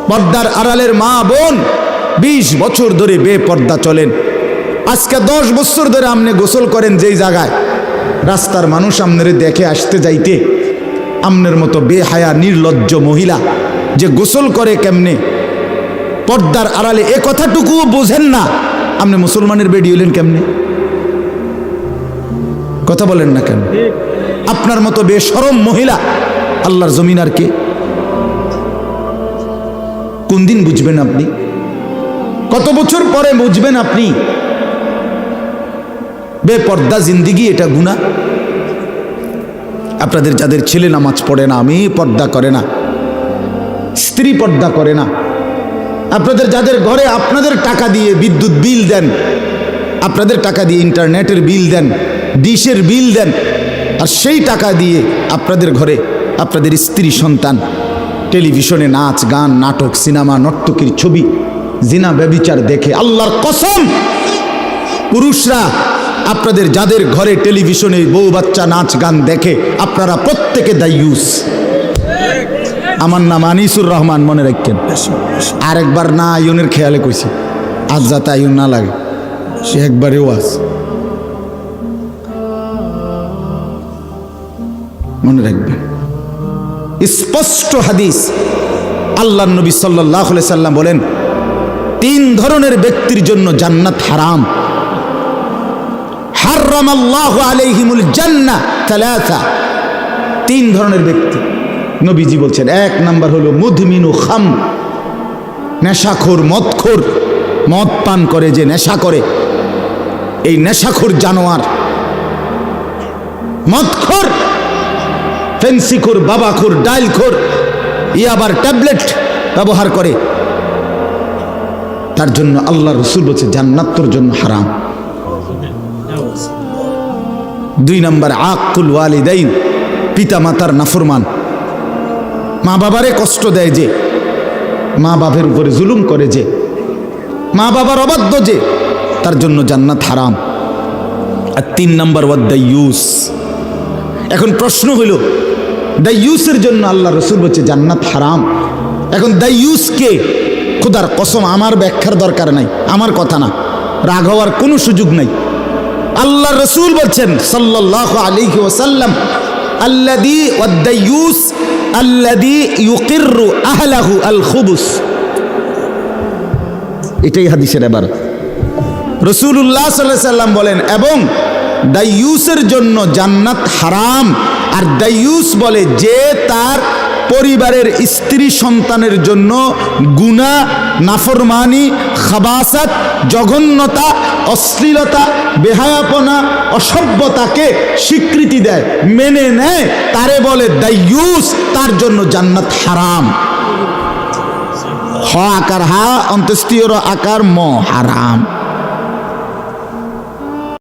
পর্দার আড়ালের মা বোন 20 বছর ধরে বেপর্দা চলেন। আজকে 10 বছর ধরে আপনি গোসল করেন যেই জায়গায়, রাস্তার মানুষ আপনারে দেখে আসতে যাইতে আপনার মতো বেহায়া নির্লজ্জ মহিলা যে গোসল করে কেমনে পর্দার আড়ালে, এ কথাটুকুও বোঝেন না, আপনি মুসলমানের বেডি হইলেন কেমনে? কথা বলেন না কেন? আপনার মতো বেশরম মহিলা আল্লাহর জমিন আর কে? কোন দিন বুঝবেন আপনি? কত বছর পরে বুঝবেন আপনি বেপর্দা জিন্দিগি এটা গুনাহ? আপনাদের যাদের ছেলে নামাজ পড়ে না, মেয়ে পর্দা করে না, স্ত্রী পর্দা করে না, আপনাদের যাদের ঘরে আপনাদের টাকা দিয়ে বিদ্যুৎ বিল দেন, আপনাদের টাকা দিয়ে ইন্টারনেটের বিল দেন, ডিশের বিল দেন, আর সেই টাকা দিয়ে আপনাদের ঘরে আপনাদের স্ত্রী সন্তান টেলিভিশনে নাচ গান নাটক সিনেমা নর্তকীর ছবি জিনা ব্যভিচার দেখে, আল্লাহর কসম পুরুষরা আপনাদের যাদের ঘরে টেলিভিশনে বউ বাচ্চা নাচ গান দেখে আপনারা প্রত্যেকে দায়ুস। আমার নাম আনিসুর রহমান, মনে রাখেন। আরেকবার না আয়নের খেয়ালে কইছি, আজ যাতে আয়ন না লাগে, সে একবারেও আস মনে রাখবেন। স্পষ্ট হাদিস, আল্লাহর নবী সাল্লাল্লাহু আলাইহি সাল্লাম বলেন 3 ধরনের ব্যক্তির জন্য জান্নাত হারাম। হারামাল্লাহু আলাইহিমুল জান্নাহ তালাসা, 3 ধরনের ব্যক্তি নবীজি বলছেন। 1 নাম্বার হলো মুদমিনু খাম, নেশাখোর মদখোর, মদ পান করে যে নেশা করে, এই নেশাখোর জানোয়ার মদখোর, ফেন্সিখোর, বাবাখোর, ডাইলখোর, আবার ট্যাবলেট ব্যবহার করে, তার জন্য আল্লাহ রসুল বলছে জান্নাত তোর জন্য হারাম। 2 নাম্বার আকুল ওয়ালিদাইন, পিতা মাতার নাফরমান, মা বাবারে কষ্ট দেয় যে, মা বাবার উপরে জুলুম করে যে, মা বাবার অবাধ্য যে, তার জন্য জান্নাত হারাম। আর 3 নাম্বার ওয়াদাইয়ুস। এখন প্রশ্ন হইল দাইয়ুসের জন্য আল্লাহ রসুল বলছে জান্নাত হারাম। এখন দাইয়ুস কে? খোদার কসম আমার ব্যাখ্যার দরকার নাই, আমার কথা না, রাগ হওয়ার কোনো সুযোগ নাই। আল্লাহ রসুল বলছেন সাল্লাল্লাহু আলাইহি ওয়াসাল্লাম, আল্লাযী ওয়াদাইয়ুস আল্লাযী ইউকিররু আহলাহু আল খুবুস। এটাই হাদিসের ইবারত। রাসূলুল্লাহ সাল্লাল্লাহু আলাইহি সাল্লাম বলেন এবং দাইয়ুসের জন্য জান্নাত হারাম। আর দাইয়ুস বলে যে তার পরিবারের স্ত্রী সন্তানের জন্য গুনাহ, নাফরমানি, খাবাসাত, জঘন্যতা, অশ্লীলতা, বেহায়াপনা, অসভ্যতাকে স্বীকৃতি দেয়, মেনে নেয়, তারে বলে দাইয়ুস, তার জন্য জান্নাত হারাম। হ আকার হা, অন্ত্যেষ্টিয় আকার ম, হারাম।